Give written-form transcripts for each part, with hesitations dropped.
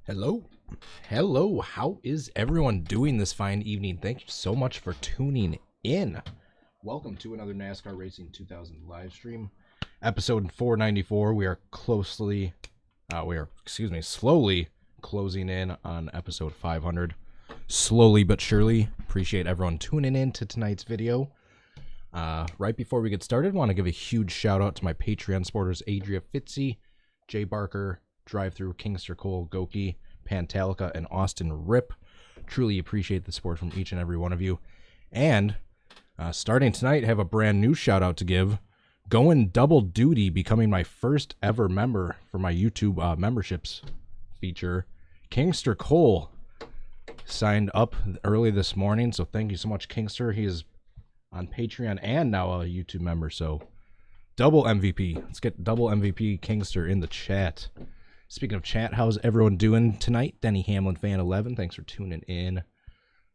Hello. Hello. How is everyone doing this fine evening? Thank you so much for tuning in. Welcome to another NASCAR Racing 2000 live stream. Episode 494. We are slowly closing in on episode 500. Slowly but surely. Appreciate everyone tuning in to tonight's video. Right before we get started, I want to give a huge shout out to my Patreon supporters, Adria Fitzy, Jay Barker, Drive-Thru, Kingster Cole, Goki, Pantalica, and Austin Rip. Truly appreciate the support from each and every one of you. And starting tonight, have a brand new shout out to give. Going double duty, becoming my first ever member for my YouTube memberships feature. Kingster Cole signed up early this morning, so thank you so much, Kingster. He is on Patreon and now a YouTube member, so double MVP. Let's get double MVP Kingster in the chat. Speaking of chat, how's everyone doing tonight? Denny Hamlin Fan 11, thanks for tuning in.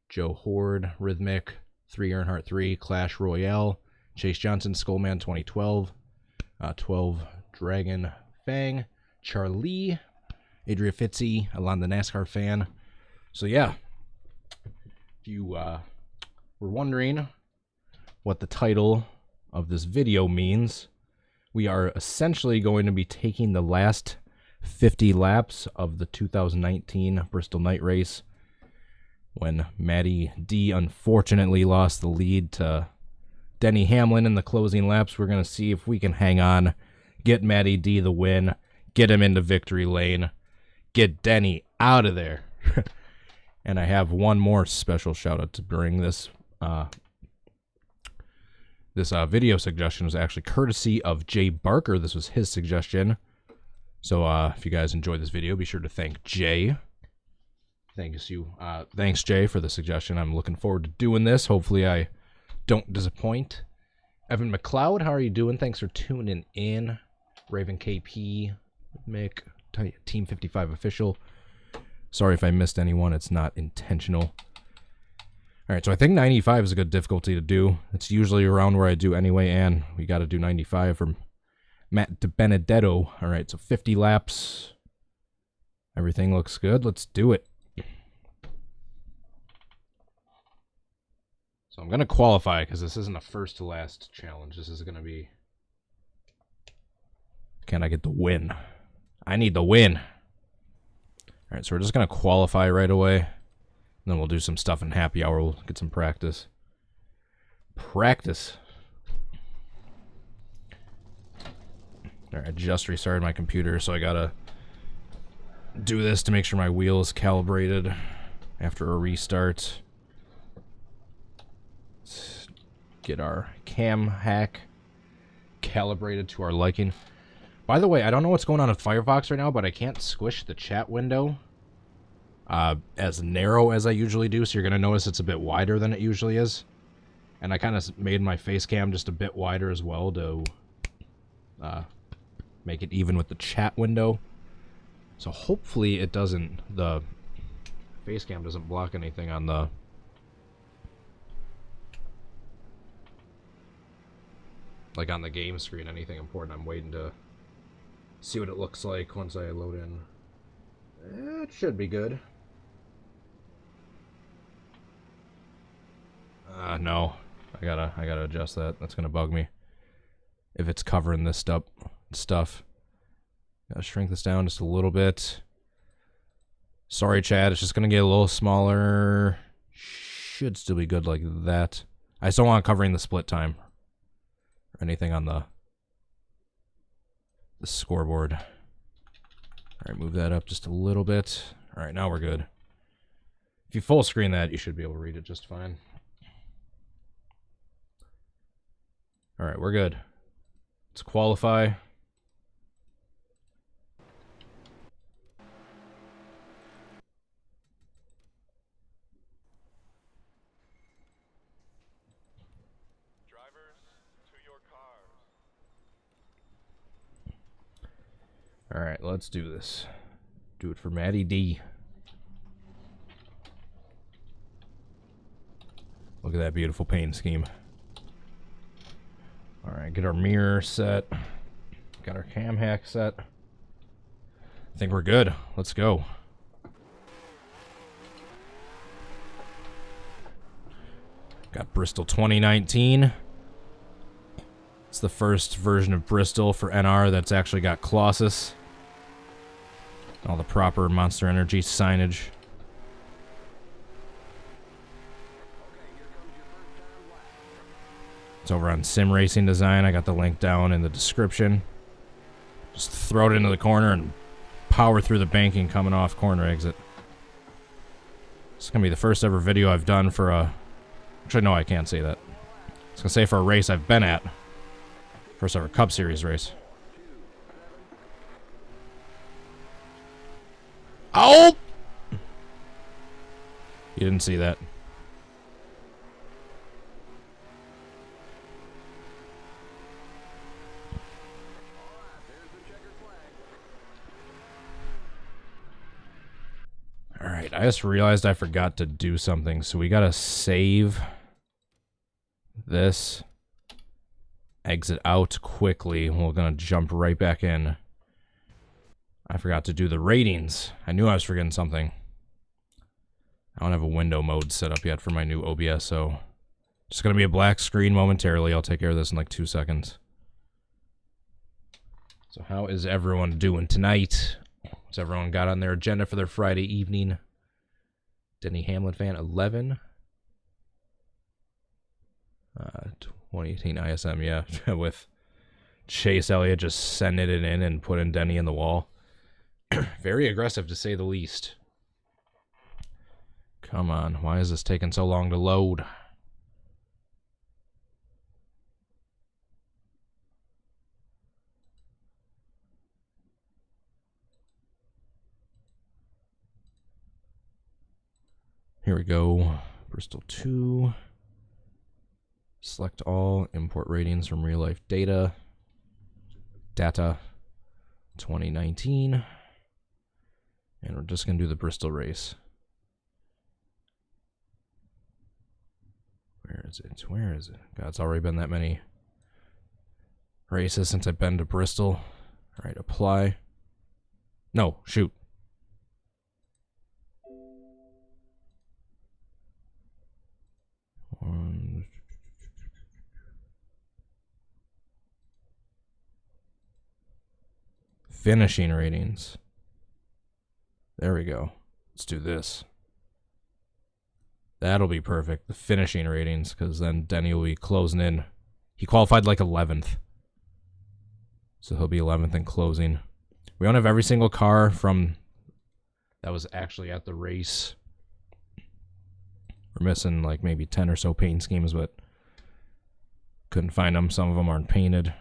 Joe Horde, Rhythmic, 3 Earnhardt 3, Clash Royale, Chase Johnson, Skullman 2012, 12 Dragon Fang, Charlie, Adria Fitzy, Alon the NASCAR fan. So yeah, if you were wondering what the title of this video means, we are essentially going to be taking the last 50 laps of the 2019 Bristol night race when Matty D unfortunately lost the lead to Denny Hamlin in the closing laps. We're going to see if we can hang on, get Matty D the win, get him into victory lane, get Denny out of there. And I have one more special shout out to bring. This video suggestion was actually courtesy of Jay Barker. This was his suggestion. So if you guys enjoyed this video, be sure to thank Jay. Thanks, Jay, for the suggestion. I'm looking forward to doing this. Hopefully I don't disappoint. Evan McLeod, how are you doing? Thanks for tuning in. Raven KP, Mick, Team 55 official. Sorry if I missed anyone. It's not intentional. All right, so I think 95 is a good difficulty to do. It's usually around where I do anyway, and we got to do 95 from Matt DiBenedetto. All right, so 50 laps. Everything looks good. Let's do it. So I'm going to qualify because this isn't a first to last challenge. This is going to be, can I get the win? I need the win. All right, so we're just going to qualify right away. And then we'll do some stuff in happy hour. We'll get some practice. All right, I just restarted my computer, so I gotta do this to make sure my wheel is calibrated after a restart. Let's get our cam hack calibrated to our liking. By the way, I don't know what's going on with Firefox right now, but I can't squish the chat window as narrow as I usually do, so you're gonna notice it's a bit wider than it usually is. And I kind of made my face cam just a bit wider as well to make it even with the chat window. So hopefully it doesn't, the face cam doesn't block anything on the on the game screen, anything important. I'm waiting to see what it looks like once I load in. It should be good. No. I gotta adjust that. That's gonna bug me. If it's covering this stuff. Gotta shrink this down just a little bit. Sorry, Chad. It's just gonna get a little smaller. Should still be good like that. I still want covering the split time or anything on the scoreboard. All right, move that up just a little bit. All right, now we're good. If you full screen that, you should be able to read it just fine. All right, we're good. Let's qualify. Drivers, to your cars. All right, let's do this. Do it for Matty D. Look at that beautiful paint scheme. All right, get our mirror set. Got our cam hack set. I think we're good. Let's go. Got Bristol 2019. It's the first version of Bristol for NR that's actually got Colossus. All the proper Monster Energy signage. It's over on Sim Racing Design. I got the link down in the description. Just throw it into the corner and power through the banking coming off corner exit. It's going to be the first ever video I've done for a... Actually, no, I can't say that. I was going to say for a race I've been at. First ever Cup Series race. Oh! You didn't see that. Alright, I just realized I forgot to do something, so we gotta save this. Exit out quickly. We're gonna jump right back in. I forgot to do the ratings. I knew I was forgetting something. I don't have a window mode set up yet for my new OBS, so just gonna be a black screen momentarily. I'll take care of this in like 2 seconds. So how is everyone doing tonight? What's everyone got on their agenda for their Friday evening? Denny Hamlin fan 11. 2018 ISM, yeah, with Chase Elliott just sending it in and putting Denny in the wall. Very aggressive, to say the least. Come on, why is this taking so long to load? Here we go. Bristol 2. Select all. Import ratings from real life data. Data 2019. And we're just going to do the Bristol race. Where is it? Where is it? God, it's already been that many races since I've been to Bristol. All right, apply. No, shoot. Finishing ratings. There we go. Let's do this. That'll be perfect. The finishing ratings, because then Denny will be closing in. He qualified like 11th. So he'll be 11th in closing. We don't have every single car from that was actually at the race. We're missing like maybe 10 or so paint schemes, but couldn't find them. Some of them aren't painted.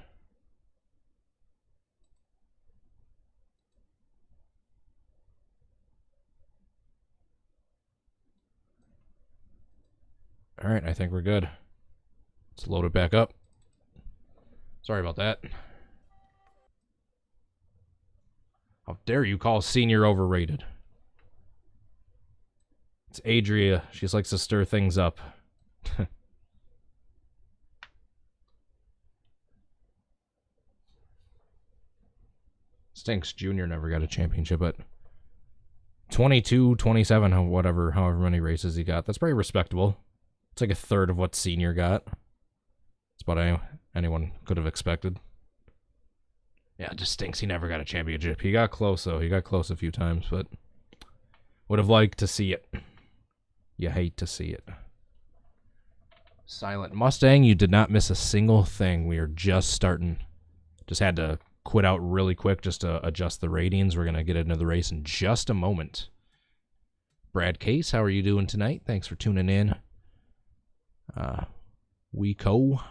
All right, I think we're good. Let's load it back up. Sorry about that. How dare you call Senior overrated? It's Adria. She just likes to stir things up. Stinks Junior never got a championship, but 22, 27, however many races he got. That's pretty respectable. It's like a third of what Senior got. That's what anyone could have expected. Yeah, it just stinks he never got a championship. He got close, though. He got close a few times, but would have liked to see it. You hate to see it. Silent Mustang, you did not miss a single thing. We are just starting. Just had to quit out really quick just to adjust the ratings. We're going to get into the race in just a moment. Brad Case, how are you doing tonight? Thanks for tuning in. Weeko.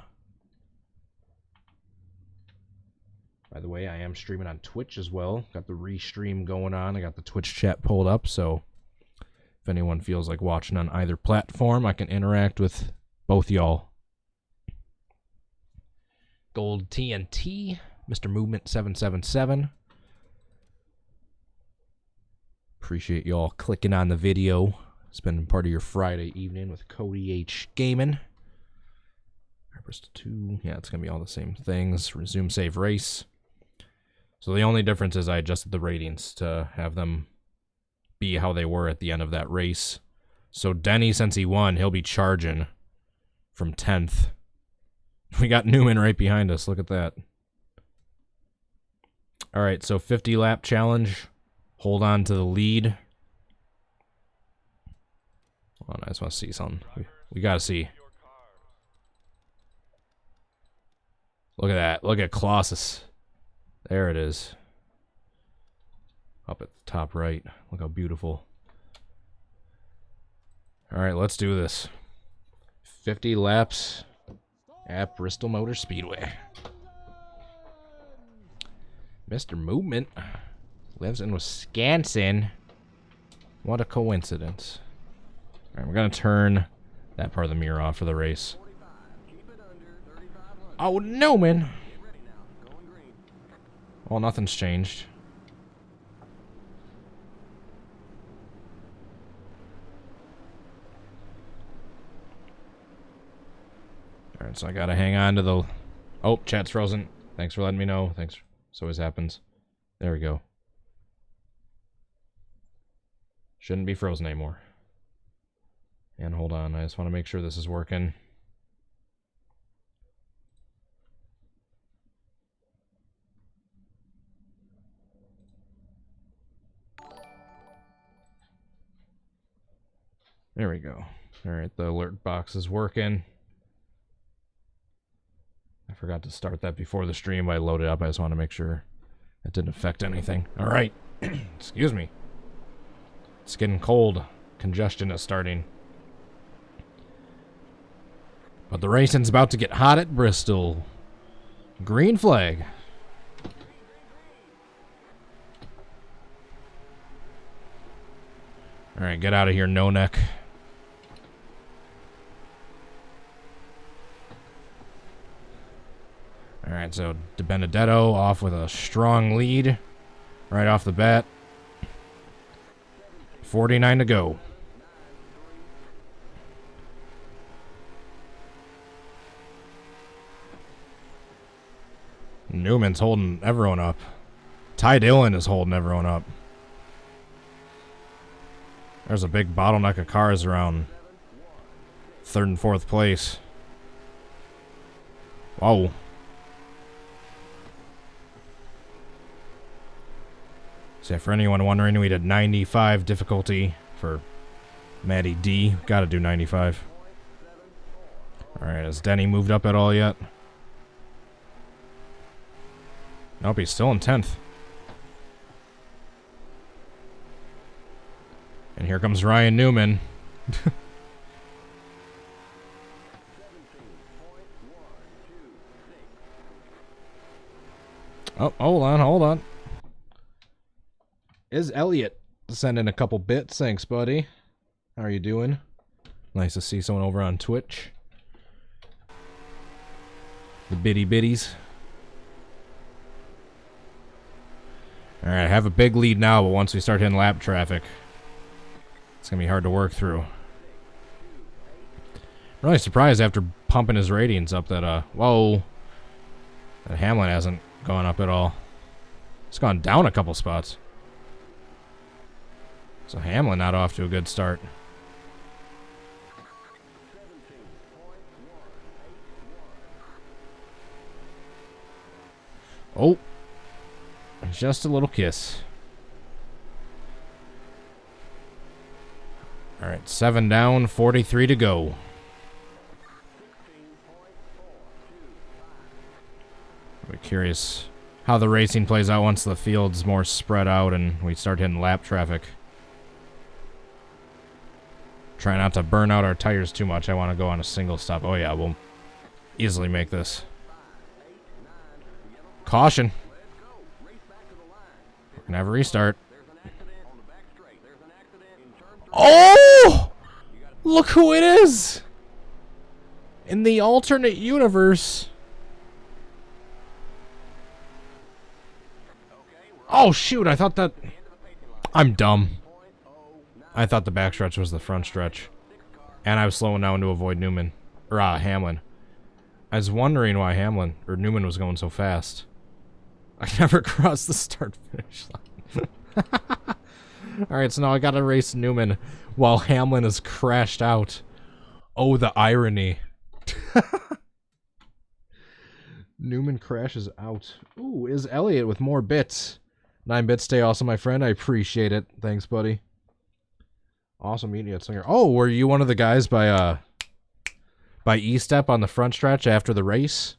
By the way, I am streaming on Twitch as well. Got the restream going on. I got the Twitch chat pulled up, so if anyone feels like watching on either platform, I can interact with both y'all. Gold TNT, Mr. Movement 777. Appreciate y'all clicking on the video. Spending part of your Friday evening with Cody H. Gaming. Bristol 2. Yeah, it's going to be all the same things. Resume save race. So the only difference is I adjusted the ratings to have them be how they were at the end of that race. So Denny, since he won, he'll be charging from 10th. We got Newman right behind us. Look at that. All right, so 50 lap challenge. Hold on to the lead. Hold on, I just want to see something. We got to see. Look at that. Look at Colossus. There it is. Up at the top right. Look how beautiful. All right, let's do this. 50 laps at Bristol Motor Speedway. Mr. Movement lives in Wisconsin. What a coincidence. All right, we're going to turn that part of the mirror off for the race. Oh, no, man. Well, nothing's changed. All right, so I got to hang on to the... Oh, chat's frozen. Thanks for letting me know. Thanks. This always happens. There we go. Shouldn't be frozen anymore. And hold on, I just want to make sure this is working. There we go. Alright, the alert box is working. I forgot to start that before the stream. I loaded up. I just want to make sure it didn't affect anything. Alright. Excuse me. It's getting cold. Congestion is starting. But the racing's about to get hot at Bristol. Green flag. Alright, get out of here, no neck. Alright, so De Benedetto off with a strong lead. Right off the bat. 49 to go. Newman's holding everyone up. Ty Dillon is holding everyone up. There's a big bottleneck of cars around 3rd and 4th place. Whoa. So for anyone wondering, we did 95 difficulty for Matty D. Gotta do 95. Alright, has Denny moved up at all yet? Nope, he's still in 10th. And here comes Ryan Newman. Oh, hold on. Is Elliot sending a couple bits? Thanks, buddy. How are you doing? Nice to see someone over on Twitch. The bitty bitties. Alright, I have a big lead now, but once we start hitting lap traffic, it's going to be hard to work through. I'm really surprised after pumping his ratings up that, whoa, that Hamlin hasn't gone up at all. It's gone down a couple spots. So Hamlin not off to a good start. Oh, just a little kiss. All right, 7 down, 43 to go. I'm curious how the racing plays out once the field's more spread out and we start hitting lap traffic. Try not to burn out our tires too much. I want to go on a single stop. Oh yeah, we'll easily make this. Caution. We're gonna have a restart. Oh! Look who it is! In the alternate universe. Oh shoot, I thought that... I'm dumb. I thought the backstretch was the front stretch. And I was slowing down to avoid Newman. Or, Hamlin. I was wondering why Newman was going so fast. I never crossed the start-finish line. Alright, so now I gotta race Newman while Hamlin is crashed out. Oh, the irony. Newman crashes out. Ooh, is Elliot with more bits. 9 bits, stay awesome, my friend. I appreciate it. Thanks, buddy. Awesome meeting you at Slinger. Oh, were you one of the guys by E-Step on the front stretch after the race?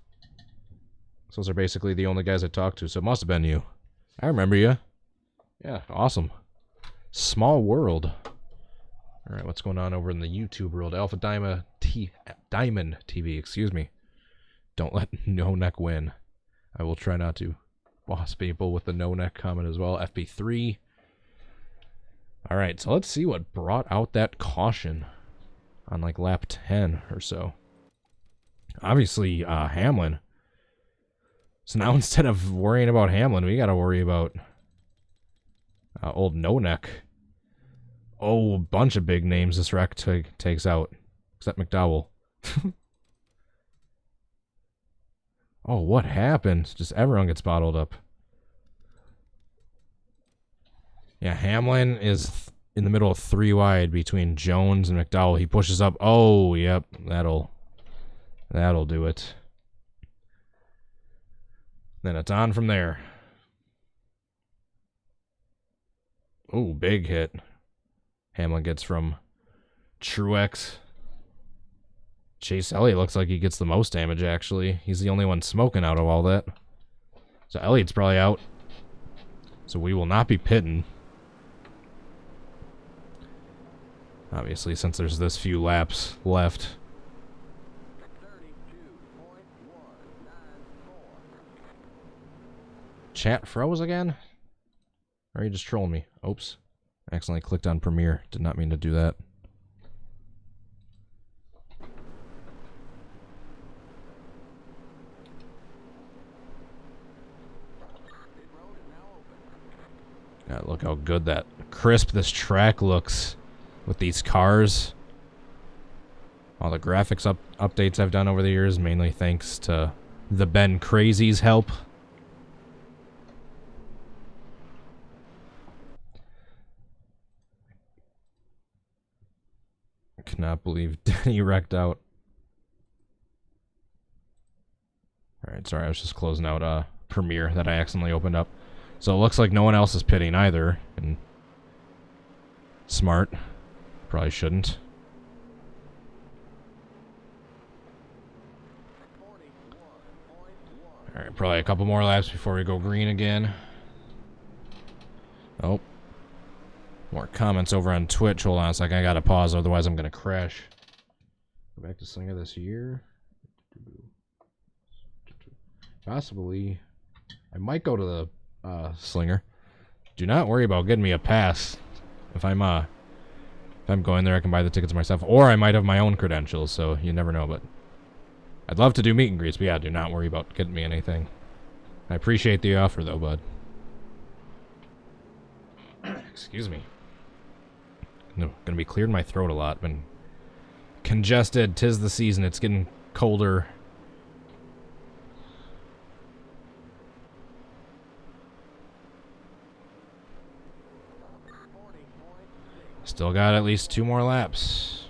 Those are basically the only guys I talked to, so it must have been you. I remember you. Yeah, awesome. Small world. All right, what's going on over in the YouTube world? Alpha Diamond TV, excuse me. Don't let no neck win. I will try not to boss people with the no neck comment as well. FP3. All right, so let's see what brought out that caution on like lap 10 or so. Obviously, Hamlin. So now instead of worrying about Hamlin, we got to worry about old no neck. Oh, a bunch of big names this wreck takes out, except McDowell. Oh, what happened? Just everyone gets bottled up. Yeah, Hamlin is in the middle of 3 wide between Jones and McDowell. He pushes up. Oh, yep, that'll do it. Then it's on from there. Oh, big hit. Hamlin gets from Truex. Chase Elliott looks like he gets the most damage, actually. He's the only one smoking out of all that. So Elliott's probably out. So we will not be pitting. Obviously, since there's this few laps left. Chat froze again? Or are you just trolling me? Oops. Accidentally clicked on Premiere. Did not mean to do that. God, look how good that crisp this track looks with these cars. All the graphics updates I've done over the years, mainly thanks to the Ben Crazy's help. Cannot believe Denny wrecked out. Alright, sorry, I was just closing out Premiere that I accidentally opened up. So it looks like no one else is pitting either. And smart. Probably shouldn't. Alright, probably a couple more laps before we go green again. Oh. More comments over on Twitch. Hold on a second. I gotta pause, otherwise I'm gonna crash. Go back to Slinger this year. Possibly. I might go to the Slinger. Do not worry about getting me a pass. If I'm going there, I can buy the tickets myself, or I might have my own credentials. So you never know. But I'd love to do meet and greets. But yeah, do not worry about getting me anything. I appreciate the offer, though, bud. Excuse me. No, gonna be clearing my throat a lot. Been congested. 'Tis the season. It's getting colder. Still got at least 2 more laps.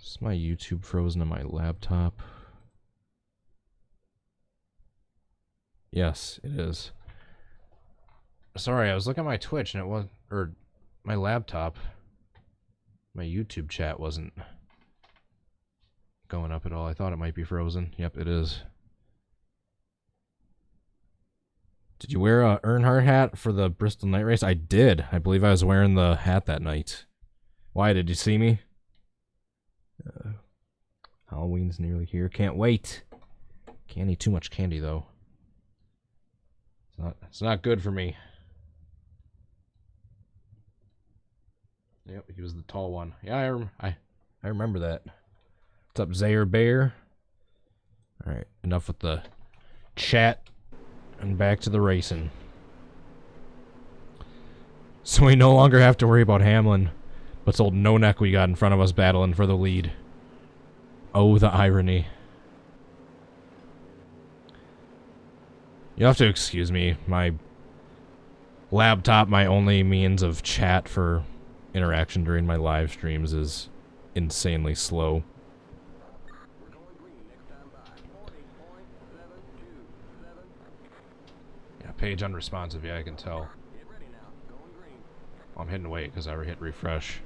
Is my YouTube frozen on my laptop? Yes, it is. Sorry, I was looking at my Twitch and it was, or my laptop. My YouTube chat wasn't going up at all. I thought it might be frozen. Yep, it is. Did you wear a Earnhardt hat for the Bristol night race? I did. I believe I was wearing the hat that night. Why, did you see me? Halloween's nearly here. Can't wait. Can't eat too much candy, though. It's not good for me. Yep, he was the tall one. Yeah, I remember that. What's up, Zaire Bear? Alright, enough with the chat and back to the racing. So we no longer have to worry about Hamlin, but it's old No Neck we got in front of us battling for the lead. Oh, the irony. You'll have to excuse me. My laptop, my only means of chat for interaction during my live streams, is insanely slow. Yeah, page unresponsive. Yeah, I can tell. Oh, I'm hitting wait because I hit refresh.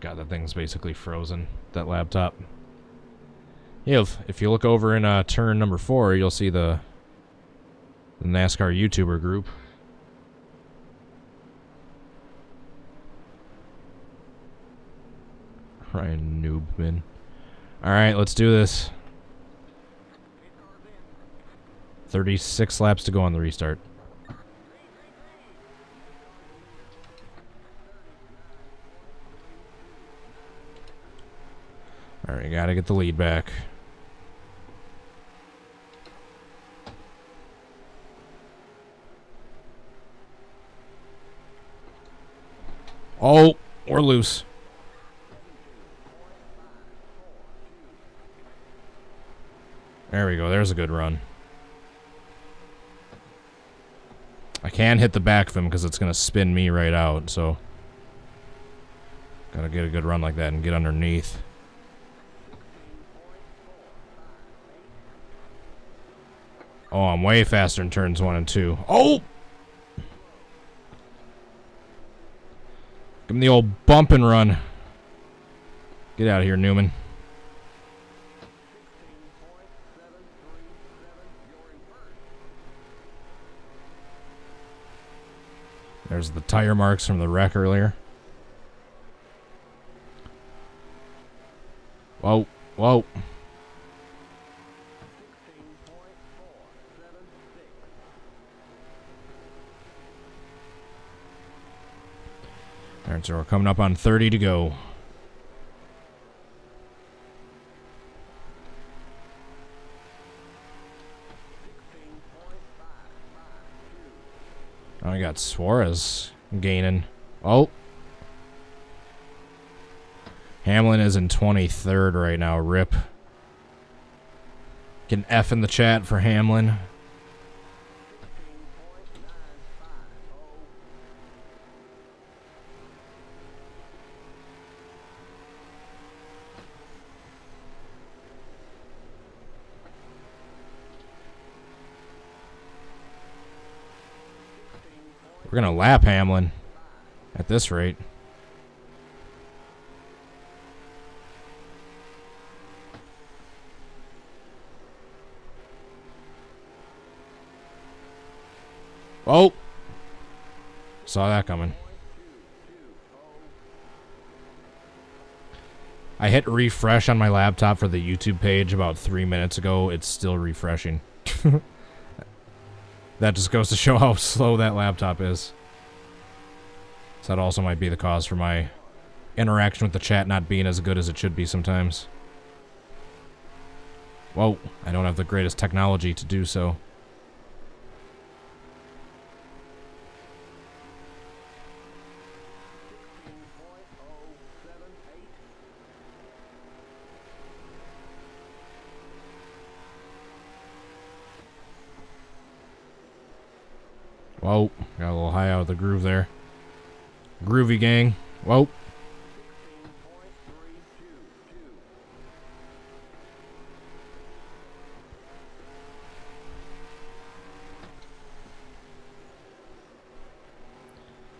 God, that thing's basically frozen. That laptop. Yeah, if you look over in turn number 4, you'll see the NASCAR YouTuber group. Ryan Noobman. Alright, let's do this. 36 laps to go on the restart. Alright, gotta get the lead back. Oh, we're loose. There we go. There's a good run. I can hit the back of him because it's going to spin me right out, so gotta get a good run like that and get underneath. Oh, I'm way faster in turns 1 and 2. Oh! Give him the old bump and run. Get out of here, Newman. There's the tire marks from the wreck earlier. Whoa, whoa. Alright, so we're coming up on 30 to go. Oh, I got Suarez gaining. Oh. Hamlin is in 23rd right now. Rip. Get an F in the chat for Hamlin. We're going to lap Hamlin at this rate. Oh! Saw that coming. I hit refresh on my laptop for the YouTube page about 3 minutes ago. It's still refreshing. That just goes to show how slow that laptop is. So that also might be the cause for my interaction with the chat not being as good as it should be sometimes. Whoa, I don't have the greatest technology to do so. Whoa, got a little high out of the groove there. Groovy gang. Whoa.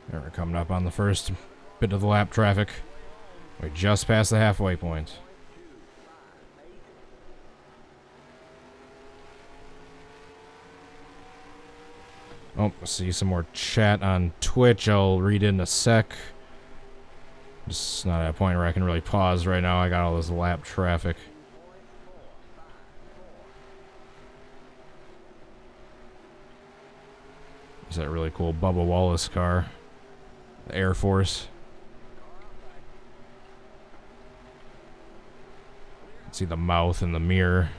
There, we're coming up on the first bit of the lap traffic. We just passed the halfway point. Oh, see some more chat on Twitch. I'll read it in a sec. Just not at a point where I can really pause right now. I got all this lap traffic. There's that really cool Bubba Wallace car. The Air Force. See the mouth in the mirror.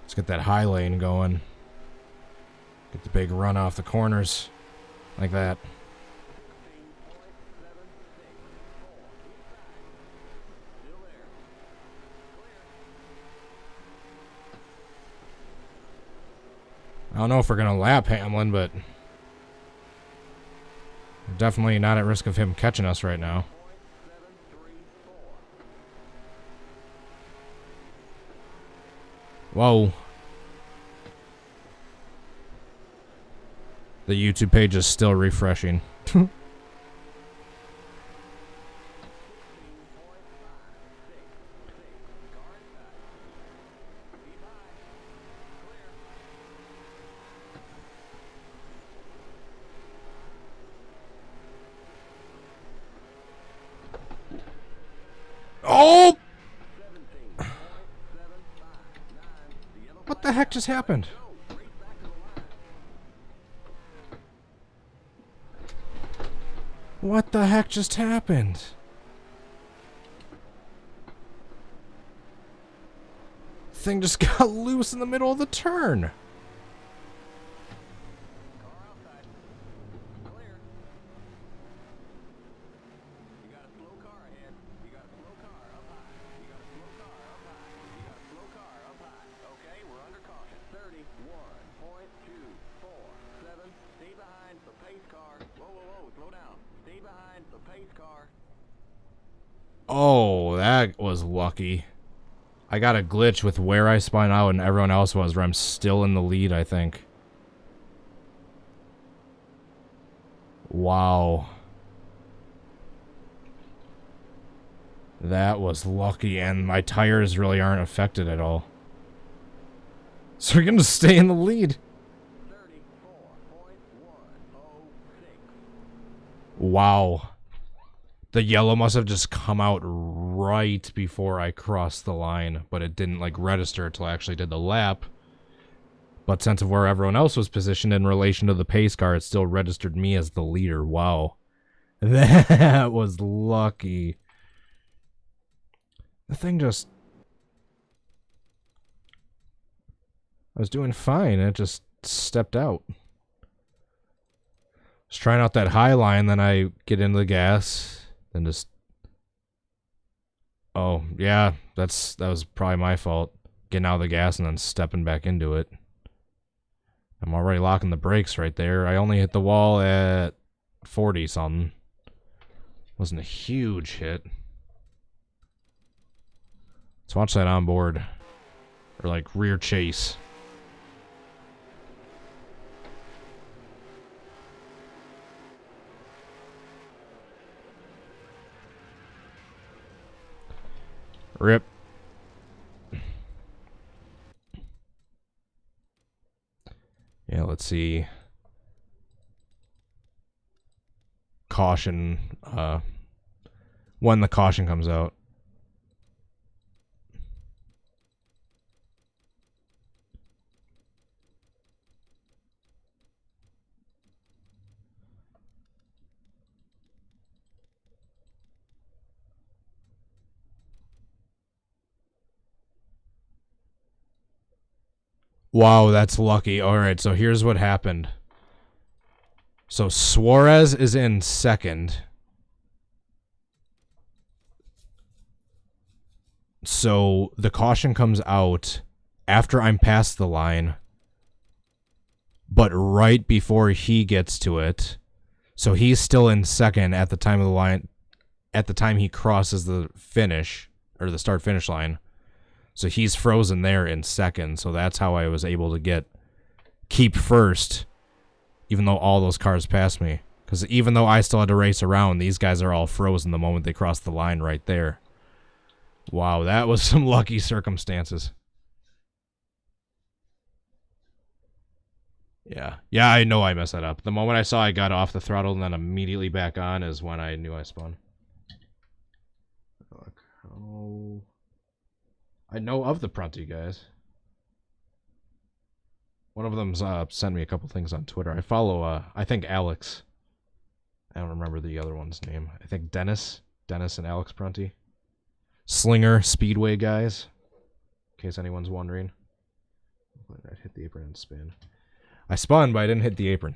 Let's get that high lane going. Get the big run off the corners. Like that. I don't know if we're going to lap Hamlin, but definitely not at risk of him catching us right now. Whoa. The YouTube page is still refreshing. Oh! What the heck just happened? What the heck just happened? Thing just got loose in the middle of the turn. Oh, that was lucky. I got a glitch with where I spun out and everyone else was, where I'm still in the lead, I think. Wow. That was lucky, and my tires really aren't affected at all. So we're going to stay in the lead. Wow. The yellow must have just come out right before I crossed the line, but it didn't like register until I actually did the lap. But since of where everyone else was positioned in relation to the pace car, it still registered me as the leader. Wow. That was lucky. The thing just... I was doing fine, and it just stepped out. I was trying out that high line, then I get into the gas... And just, oh yeah, that was probably my fault, getting out of the gas and then stepping back into it. I'm already locking the brakes right there. I only hit the wall at 40 something. Wasn't a huge hit. Let's watch that onboard, or like rear chase. Rip. Yeah, let's see. Caution, when the caution comes out. Wow, that's lucky. Alright, so here's what happened. So Suarez is in second. So the caution comes out after I'm past the line, but right before he gets to it. So he's still in second at the time of the line, at the time he crosses the finish, or the start-finish line. So he's frozen there in second, so that's how I was able to keep first, even though all those cars passed me. Because even though I still had to race around, these guys are all frozen the moment they cross the line right there. Wow, that was some lucky circumstances. Yeah, I know I messed that up. The moment I saw I got off the throttle and then immediately back on is when I knew I spun. Look, oh... I know of the Prunty guys. One of them's sent me a couple things on Twitter. I follow, I think Alex. I don't remember the other one's name. I think Dennis and Alex Prunty. Slinger Speedway guys, in case anyone's wondering. I hit the apron and spin. I spun, but I didn't hit the apron.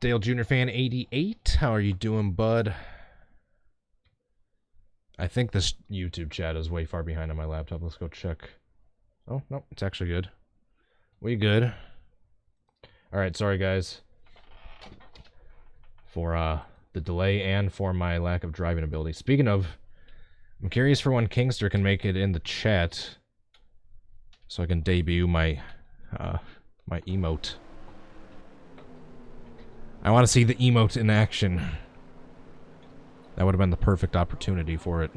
Dale Jr. Fan 88, how are you doing, bud? I think this YouTube chat is way far behind on my laptop. Let's go check. Oh, no, it's actually good. We good. Alright, sorry guys. For the delay and for my lack of driving ability. Speaking of, I'm curious for when Kingster can make it in the chat so I can debut my my emote. I want to see the emote in action. That would have been the perfect opportunity for it.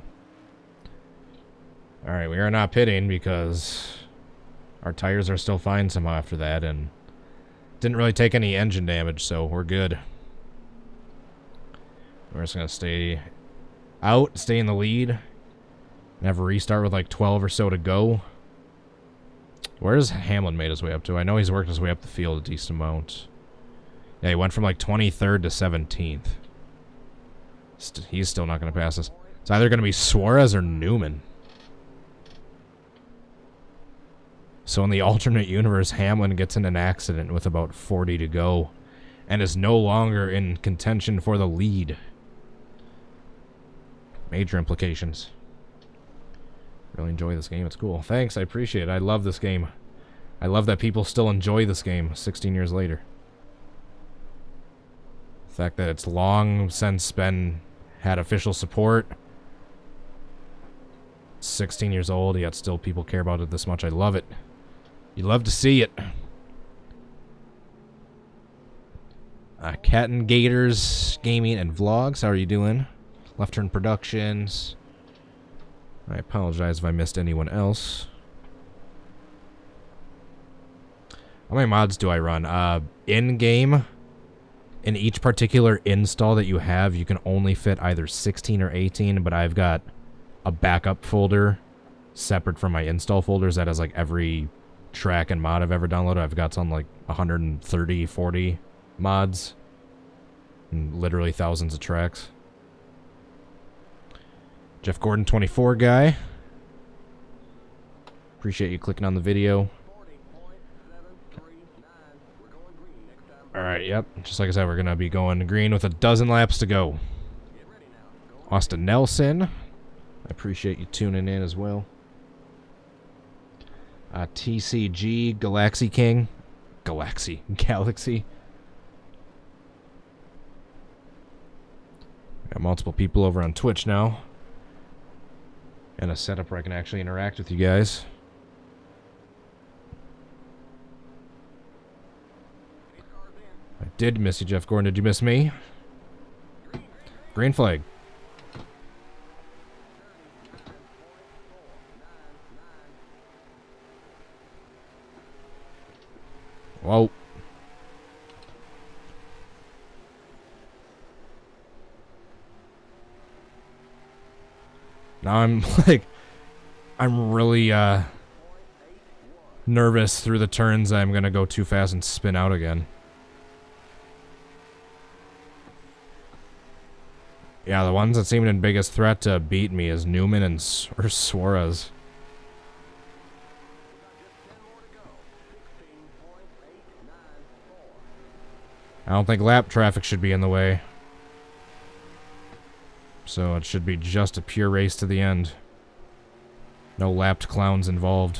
Alright, we are not pitting because our tires are still fine somehow after that, and didn't really take any engine damage, so we're good. We're just gonna stay out, stay in the lead, and have a restart with like 12 or so to go. Where's Hamlin made his way up to? I know he's worked his way up the field a decent amount. Yeah, he went from like 23rd to 17th. He's still not going to pass us. It's either going to be Suarez or Newman. So in the alternate universe, Hamlin gets in an accident with about 40 to go and is no longer in contention for the lead. Major implications. Really enjoy this game. It's cool. Thanks, I appreciate it. I love this game. I love that people still enjoy this game 16 years later. The fact that it's long since had official support. 16 years old, yet still people care about it this much. I love it. You love to see it. Cat and Gators Gaming and Vlogs. How are you doing? Left Turn Productions. I apologize if I missed anyone else. How many mods do I run? In-game, in each particular install that you have, you can only fit either 16 or 18, but I've got a backup folder separate from my install folders that has like every track and mod I've ever downloaded. I've got some like 130, 40 mods, and literally thousands of tracks. Jeff Gordon 24 guy. Appreciate you clicking on the video. Alright, yep. Just like I said, we're going to be going green with a dozen laps to go. Austin Nelson. I appreciate you tuning in as well. TCG Galaxy King. Galaxy. Got multiple people over on Twitch now. And a setup where I can actually interact with you guys. I did miss you, Jeff Gordon. Did you miss me? Green flag. Whoa. Now I'm I'm really nervous through the turns. I'm gonna go too fast and spin out again. Yeah, the ones that seem in biggest threat to beat me is Newman and Suarez. I don't think lap traffic should be in the way. So it should be just a pure race to the end. No lapped clowns involved.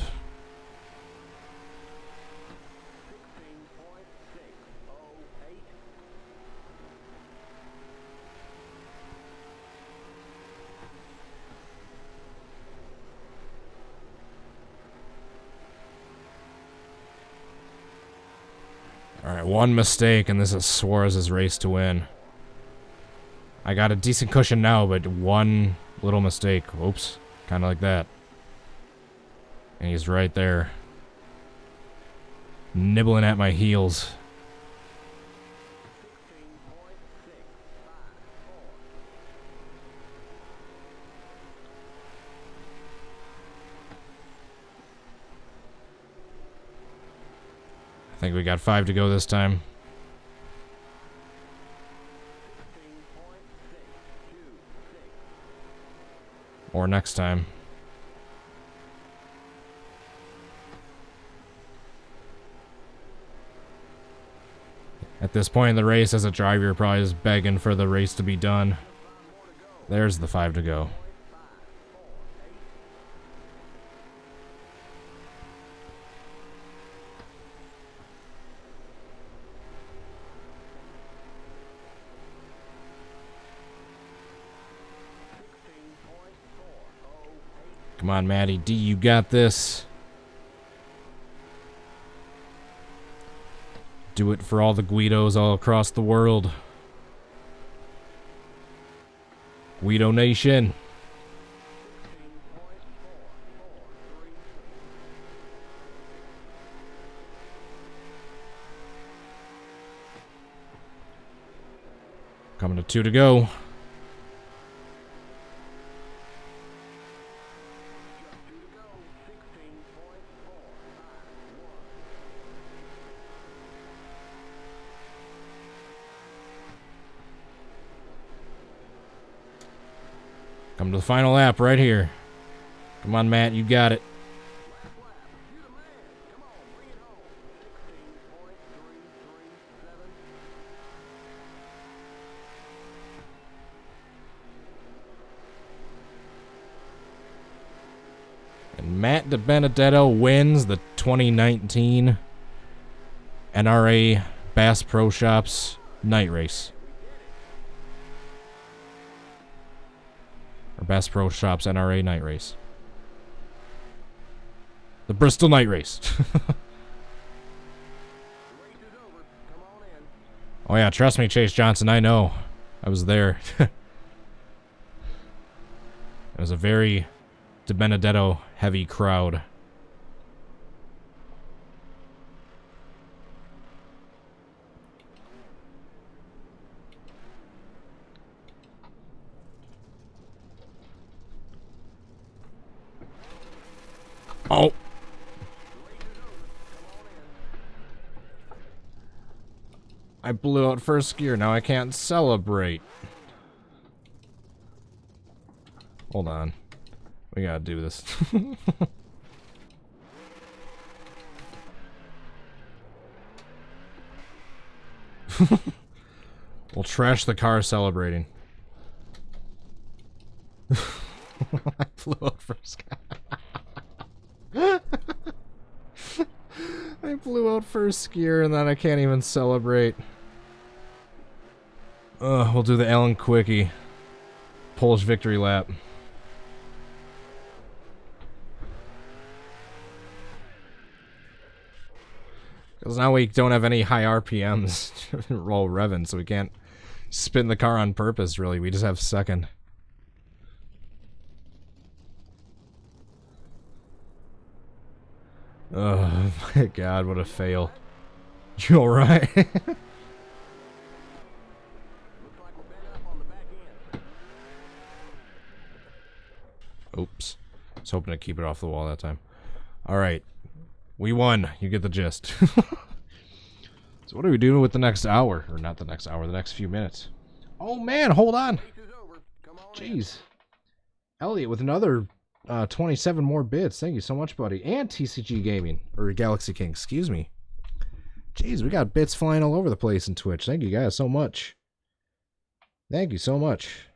Alright, one mistake and this is Suarez's race to win. I got a decent cushion now, but one little mistake. Oops. Kind of like that. And he's right there. Nibbling at my heels. I think we got 5 to go this time. Or next time. At this point in the race, as a driver, you're probably just begging for the race to be done. There's the 5 to go. Come on, Maddie D, you got this. Do it for all the Guidos all across the world. Guido Nation. Coming to 2 to go. Come to the final lap right here. Come on, Matt, you got it. And Matt DiBenedetto wins the 2019 NRA Bass Pro Shops Night Race. Or Bass Pro Shops NRA Night Race. The Bristol Night Race. Oh yeah, trust me, Chase Johnson, I know. I was there. It was a very DiBenedetto heavy crowd. Oh. I blew out first gear. Now I can't celebrate. Hold on. We gotta do this. We'll trash the car celebrating. I blew out first gear. I blew out first gear and then I can't even celebrate. We'll do the Alan Quickie Polish victory lap. Because now we don't have any high RPMs roll revving, so we can't spin the car on purpose, really. We just have second. Oh my god, what a fail. You alright? Oops. I was hoping to keep it off the wall that time. Alright. We won. You get the gist. So what are we doing with the next hour? Or not the next hour, the next few minutes. Oh man, hold on. Jeez. Elliot with another 27 more bits. Thank you so much, buddy. And TCG Gaming. Or Galaxy King, excuse me. Jeez, we got bits flying all over the place in Twitch. Thank you guys so much. Thank you so much.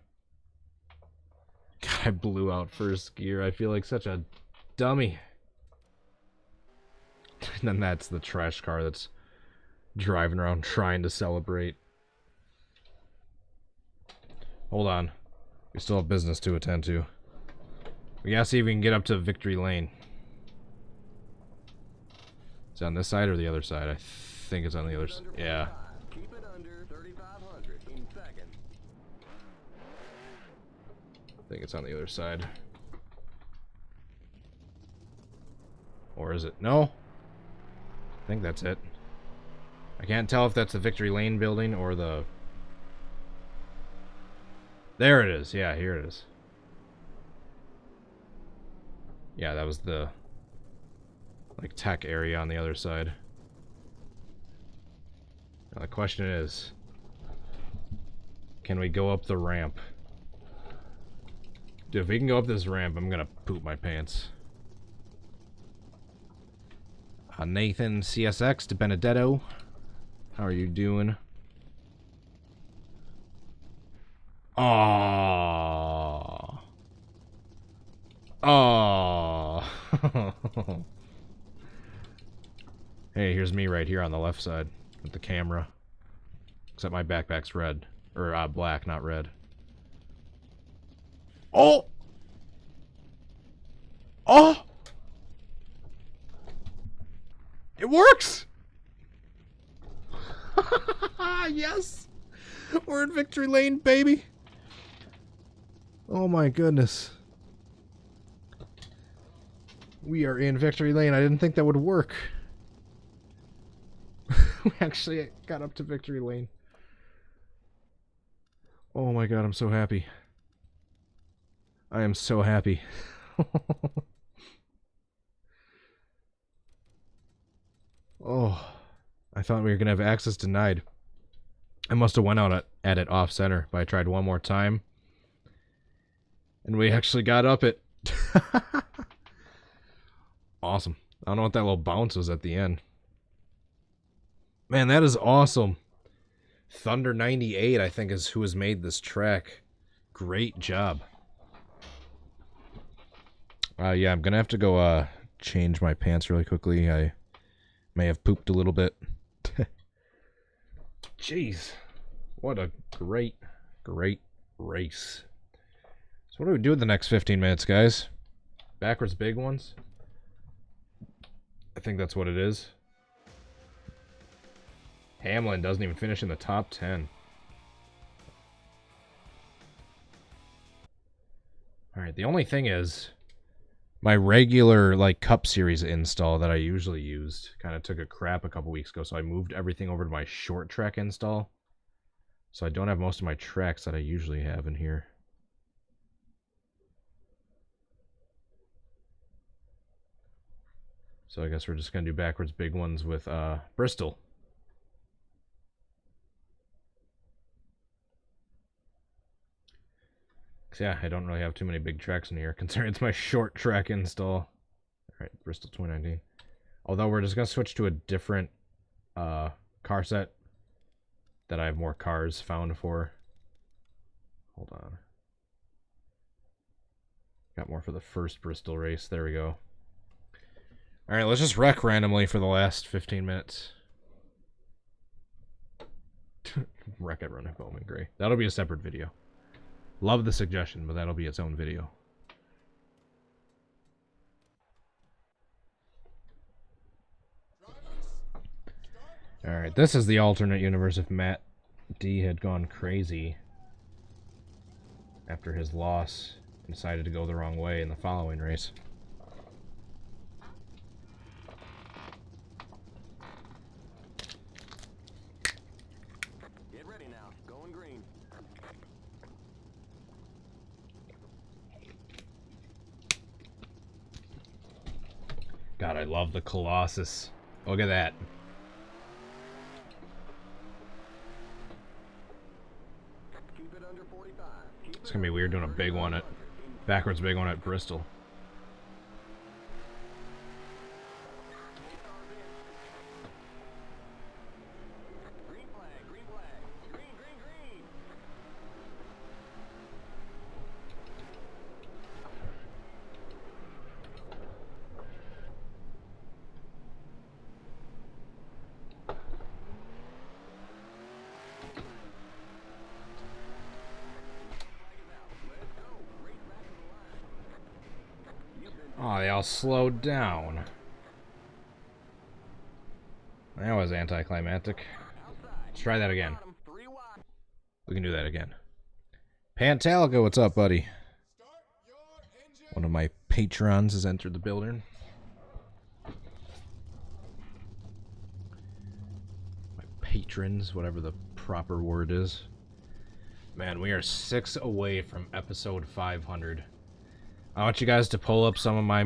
God, I blew out first gear. I feel like such a dummy. And then that's the trash car that's driving around trying to celebrate. Hold on. We still have business to attend to. We gotta see if we can get up to victory lane. Is it on this side or the other side? I think it's on the other side. Yeah. Keep it under 3,500 in second. I think it's on the other side. Or is it? No? I think that's it. I can't tell if that's the victory lane building or the... There it is. Yeah, here it is. Yeah, that was the like tech area on the other side. Now the question is, can we go up the ramp? Dude, if we can go up this ramp, I'm gonna poop my pants. Nathan CSX DiBenedetto, how are you doing? Aww. Aww. Hey, here's me right here on the left side with the camera. Except my backpack's red. Or black, not red. Oh! Oh! It works! Yes! We're in victory lane, baby! Oh my goodness. We are in victory lane. I didn't think that would work. We actually got up to victory lane. Oh my god, I'm so happy. I am so happy. Oh, I thought we were gonna have access denied. I must have went out at it off center, but I tried one more time. And we actually got up it. Awesome. I don't know what that little bounce was at the end. Man, that is awesome. Thunder 98, I think, is who has made this track. Great job. Yeah, I'm gonna have to go change my pants really quickly. I may have pooped a little bit. Jeez. What a great race. So what do we do with the next 15 minutes, guys? Backwards big ones? I think that's what it is. Hamlin doesn't even finish in the top 10. Alright, the only thing is, my regular, like, Cup Series install that I usually used kind of took a crap a couple weeks ago, so I moved everything over to my short track install. So I don't have most of my tracks that I usually have in here. So I guess we're just going to do backwards big ones with Bristol. Yeah, I don't really have too many big tracks in here, considering it's my short track install. Alright, Bristol 2019. Although we're just going to switch to a different car set that I have more cars found for. Hold on. Got more for the first Bristol race. There we go. Alright, let's just wreck randomly for the last 15 minutes. Wreck everyone at Bowman Gray. That'll be a separate video. Love the suggestion, but that'll be its own video. Alright, this is the alternate universe if Matt D had gone crazy after his loss and decided to go the wrong way in the following race. Get ready now. Going green. God, I love the Colossus. Look at that. Keep it under 45. It's gonna be weird doing a big one at backwards big one at Bristol. Green flag, green flag. Green, green, green. Oh, they all slowed down. That was anticlimactic. Let's try that again. We can do that again. Pantalica, what's up, buddy? One of my patrons has entered the building. My patrons, whatever the proper word is. Man, we are 6 away from episode 500. I want you guys to pull up some of my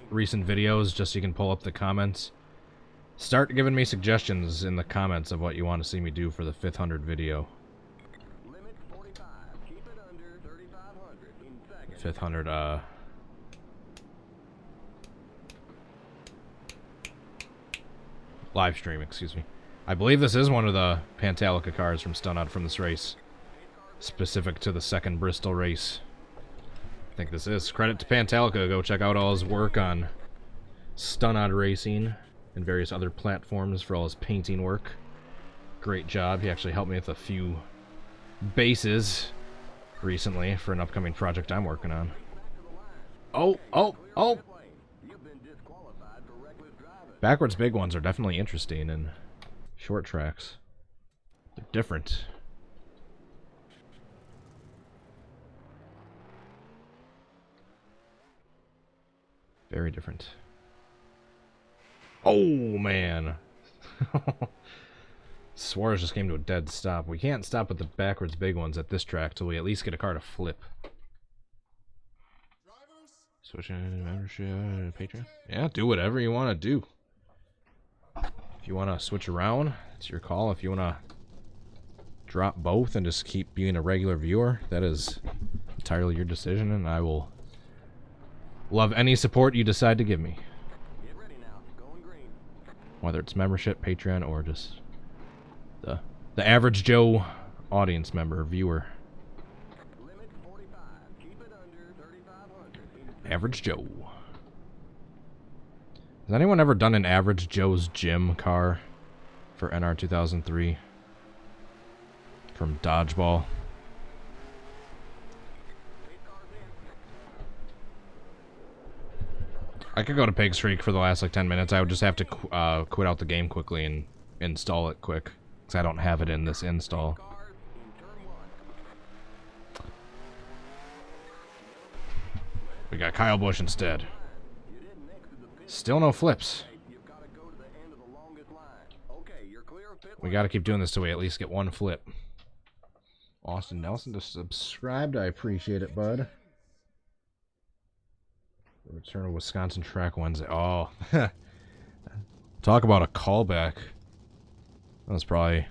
recent videos just so you can pull up the comments. Start giving me suggestions in the comments of what you want to see me do for the 500 video. Limit 45. Keep it under 3,500 in seconds. 500 live stream, excuse me. I believe this is one of the Pantalica cars from Stun Out from this race. Specific to the second Bristol race. I think this is. Credit to Pantalica. Go check out all his work on Stun Out Racing and various other platforms for all his painting work. Great job. He actually helped me with a few bases recently for an upcoming project I'm working on. Oh, oh, oh. Pit lane. You've been disqualified for reckless driving. Backwards big ones are definitely interesting in short tracks. They're different. Very different. Oh, man. Suarez just came to a dead stop. We can't stop with the backwards big ones at this track till we at least get a car to flip. Switching membership, Patreon. Yeah, do whatever you want to do. If you want to switch around, it's your call. If you want to drop both and just keep being a regular viewer, that is entirely your decision, and I will love any support you decide to give me. Get ready now. Going green. Whether it's membership, Patreon, or just the average Joe audience member, viewer. Limit 45. Keep it under 3,500. Average Joe. Has anyone ever done an Average Joe's Gym car for NR2003 from Dodgeball? I could go to Pig's Creek for the last like 10 minutes. I would just have to quit out the game quickly and install it quick, because I don't have it in this install. Cars in turn 1. We got Kyle Busch instead. You didn't exit the pit. Still no flips. You've got to go to the end of the longest line. Okay, you're clear of pit We lane. got to keep doing this till we at least get one flip. Austin Nelson just subscribed. I appreciate it, bud. The return of Wisconsin Track Wednesday. Oh, talk about a callback. That was probably a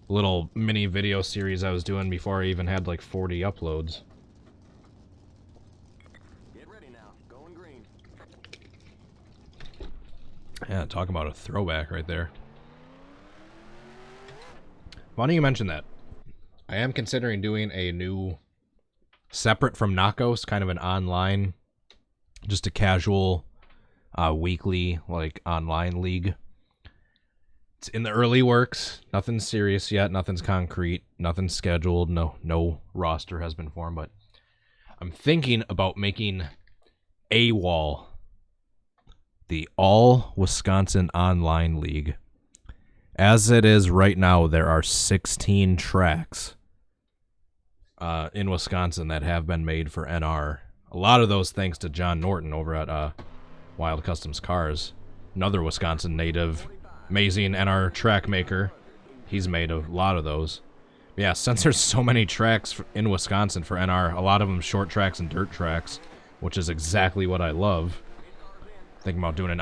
little mini video series I was doing before I even had like 40 uploads. Get ready now. Going green. Yeah, talk about a throwback right there. Funny you mention that. I am considering doing a new, separate from Knockos, kind of an online, just a casual, weekly, like, online league. It's in the early works. Nothing's serious yet. Nothing's concrete. Nothing's scheduled. No roster has been formed. But I'm thinking about making AWOL the All Wisconsin Online League. As it is right now, there are 16 tracks in Wisconsin that have been made for NR. A lot of those thanks to John Norton over at Wild Customs Cars, another Wisconsin native, amazing NR track maker. He's made a lot of those. But yeah, since there's so many tracks in Wisconsin for NR, a lot of them short tracks and dirt tracks, which is exactly what I love. Thinking about doing an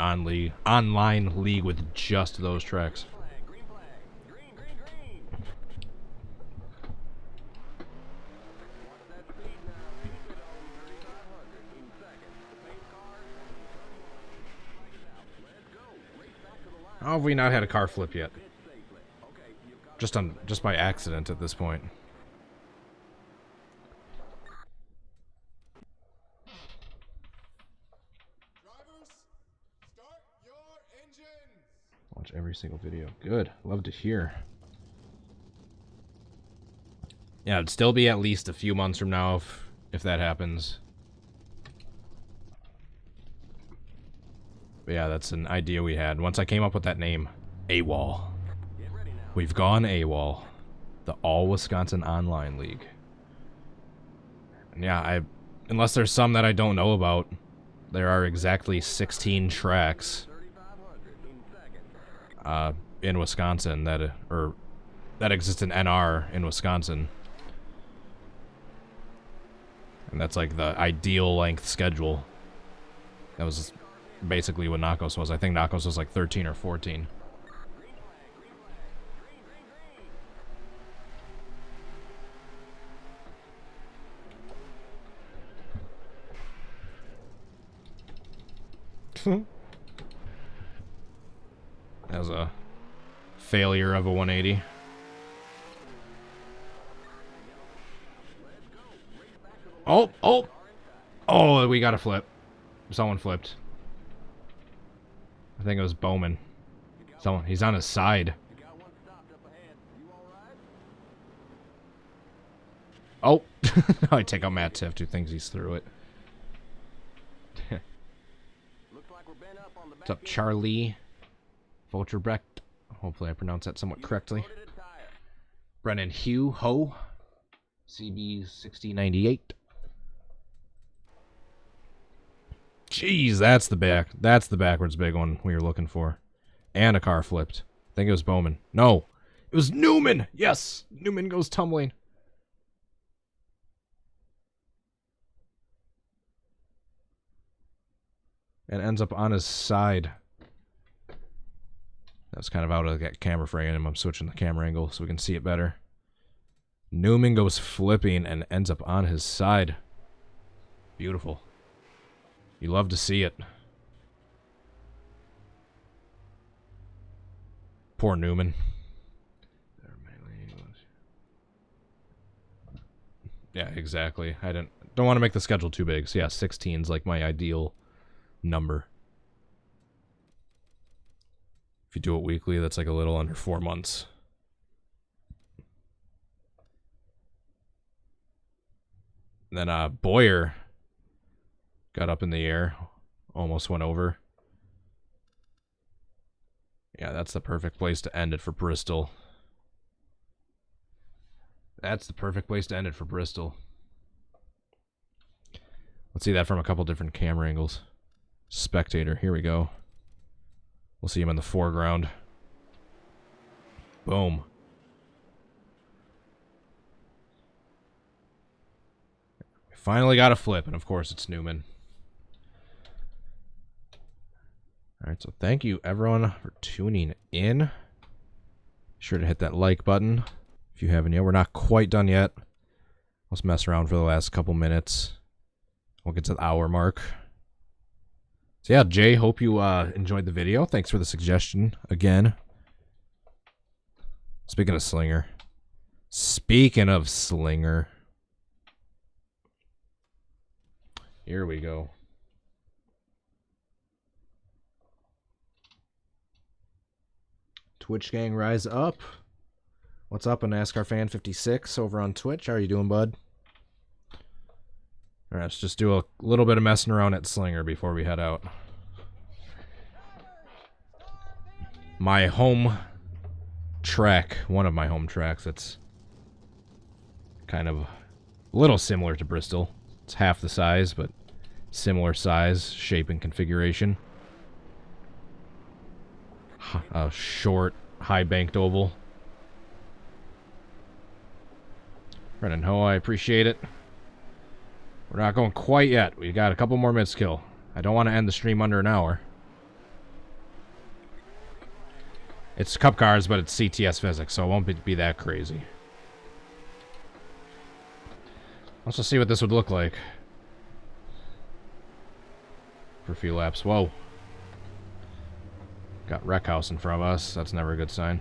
online league with just those tracks. Green flag. Green, green, green. Watch that speed now. Keep it on 3,500 in seconds. The pace cars in turn 1. Lights out. Let's go. Race back to the line. How have we not had a car flip yet? Pit safely. Okay, you've got Just by accident at this point. Drivers, start your engines. Watch every single video. Good. Love to hear. Yeah, it'd still be at least a few months from now if that happens. But yeah, that's an idea we had. Once I came up with that name, AWOL. Get ready now. We've gone AWOL. The All Wisconsin Online League. And yeah, unless there's some that I don't know about, there are exactly 16 tracks 3,500 in seconds. in Wisconsin that exist in NR in Wisconsin. And that's like the ideal length schedule. That was basically what Knockos was. I think Knockos was like 13 or 14. Green flag. Green flag. Green, green, green. That was a failure of a 180. Oh, we got a flip. Someone flipped. I think it was Bowman. He's on his side. You got one stopped up ahead. You all right? Oh, I take out Matt Tift, who thinks he's through it. Looks like we're bent up on the What's up, back end. Charlie? Vulturebrecht. Hopefully I pronounced that somewhat correctly. Loaded a tire. Brennan Hugh Ho. CB6098. Jeez, that's the backwards big one we were looking for. And a car flipped. I think it was Bowman. No, it was Newman. Yes, Newman goes tumbling. And ends up on his side. That's kind of out of that camera frame. I'm switching the camera angle so we can see it better. Newman goes flipping and ends up on his side. Beautiful. You love to see it. Poor Newman. Yeah, exactly. I don't want to make the schedule too big. So yeah, 16 is like my ideal number. If you do it weekly, that's like a little under 4 months. And then Boyer got up in the air, almost went over. Yeah, that's the perfect place to end it for Bristol. That's the perfect place to end it for Bristol. Let's see that from a couple different camera angles. Spectator, here we go. We'll see him in the foreground. Boom. Finally got a flip, and of course it's Newman. Alright, so thank you everyone for tuning in. Be sure to hit that like button if you haven't yet. We're not quite done yet. Let's mess around for the last couple minutes. We'll get to the hour mark. So yeah, Jay, hope you enjoyed the video. Thanks for the suggestion again. Speaking of Slinger. Here we go. Twitch gang, rise up. What's up, a NASCAR fan 56 over on Twitch? How are you doing, bud? Alright, let's just do a little bit of messing around at Slinger before we head out. My home track, one of my home tracks, that's kind of a little similar to Bristol. It's half the size, but similar size, shape, and configuration. A short, high-banked oval. Brennan Ho, I appreciate it. We're not going quite yet. We got a couple more minutes to kill. I don't want to end the stream under an hour. It's Cup Cars, but it's CTS physics, so it won't be that crazy. Let's just see what this would look like for a few laps. Whoa. Got Wreck House in front of us. That's never a good sign.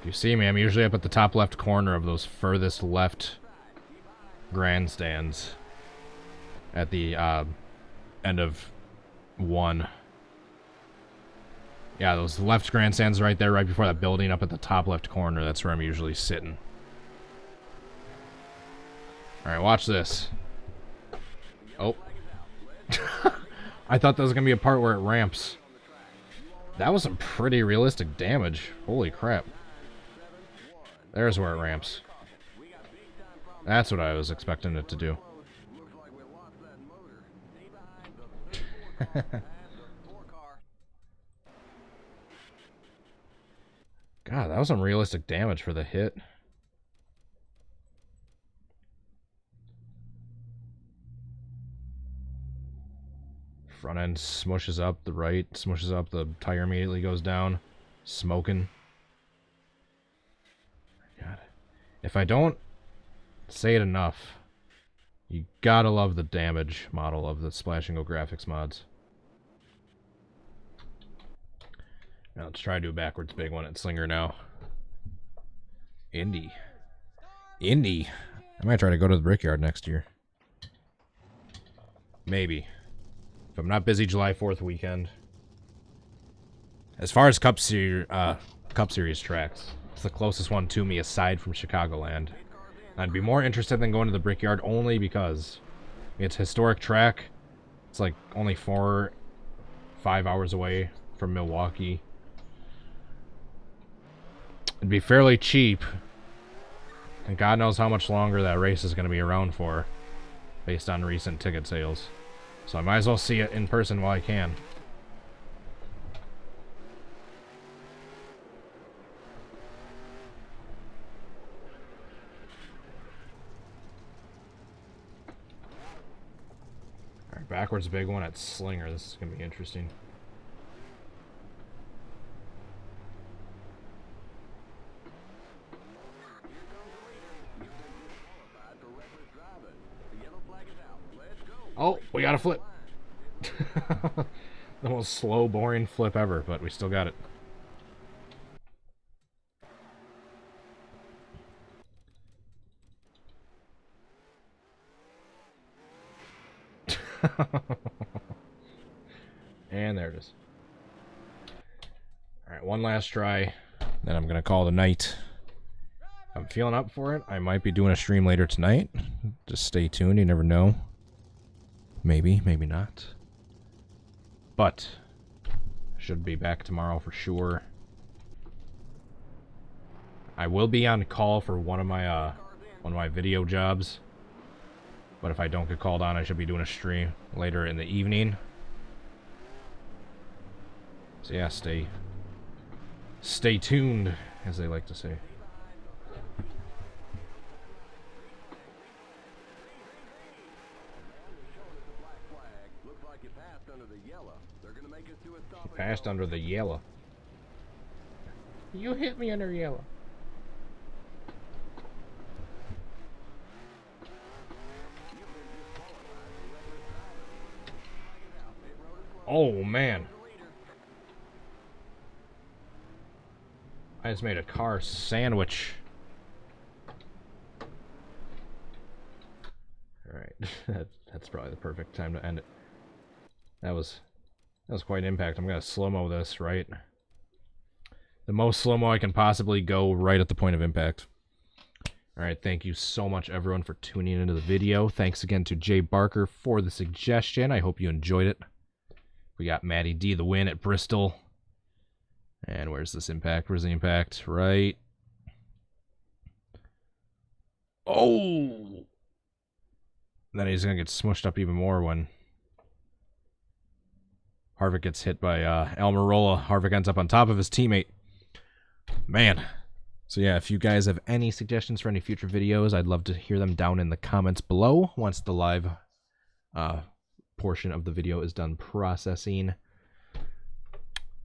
You see me, I'm usually up at the top left corner of those furthest left grandstands at the end of one. Yeah, those left grandstands right there, right before that building up at the top left corner. That's where I'm usually sitting. Alright, watch this. Oh. I thought that was going to be a part where it ramps. That was some pretty realistic damage. Holy crap. There's where it ramps. That's what I was expecting it to do. God, that was some realistic damage for the hit. Front end smushes up, the right smushes up, the tire immediately goes down. Smoking. God. If I don't say it enough, you gotta love the damage model of the Splash and Go graphics mods. Now let's try to do a backwards big one at Slinger now. Indy. I might try to go to the Brickyard next year. Maybe. If I'm not busy July 4th weekend. As far as Cup Series tracks, it's the closest one to me aside from Chicagoland. I'd be more interested than going to the Brickyard only because it's a historic track. It's like only 4-5 hours away from Milwaukee. It'd be fairly cheap. And God knows how much longer that race is going to be around for based on recent ticket sales. So I might as well see it in person while I can. Alright, backwards big one at Slinger. This is going to be interesting. Oh, we got a flip. The most slow, boring flip ever, but we still got it. And there it is. Alright, one last try. Then I'm going to call it a night. I'm feeling up for it. I might be doing a stream later tonight. Just stay tuned. You never know. Maybe, maybe not. But should be back tomorrow for sure. I will be on call for one of my video jobs. But if I don't get called on, I should be doing a stream later in the evening. So yeah, stay tuned, as they like to say. Passed under the yellow. You hit me under yellow. Oh man. I just made a car sandwich. Alright. That's probably the perfect time to end it. That was quite an impact. I'm going to slow-mo this, right? The most slow-mo I can possibly go right at the point of impact. Alright, thank you so much, everyone, for tuning into the video. Thanks again to Jay Barker for the suggestion. I hope you enjoyed it. We got Matty D the win at Bristol. And where's this impact? Where's the impact? Right. Oh! Then he's going to get smushed up even more when Harvick gets hit by Almirola. Harvick ends up on top of his teammate. Man. So yeah, if you guys have any suggestions for any future videos, I'd love to hear them down in the comments below once the live portion of the video is done processing.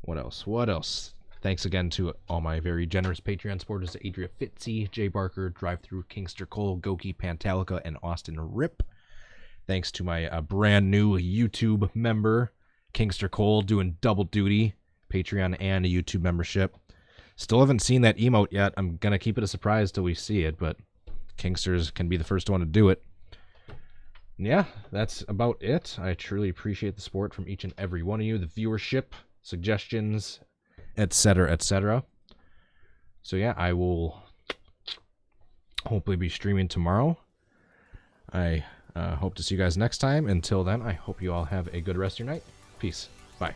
What else? What else? Thanks again to all my very generous Patreon supporters, Adria Fitzy, Jay Barker, Drive-Thru, Kingster Cole, Goki, Pantalica, and Austin Rip. Thanks to my brand new YouTube member, Kingster Cole, doing double duty, Patreon and a YouTube membership. Still haven't seen that emote yet. I'm going to keep it a surprise till we see it, but Kingsters can be the first one to do it. Yeah, that's about it. I truly appreciate the support from each and every one of you, the viewership, suggestions, etc., etc. So yeah, I will hopefully be streaming tomorrow. I hope to see you guys next time. Until then, I hope you all have a good rest of your night. Peace. Bye.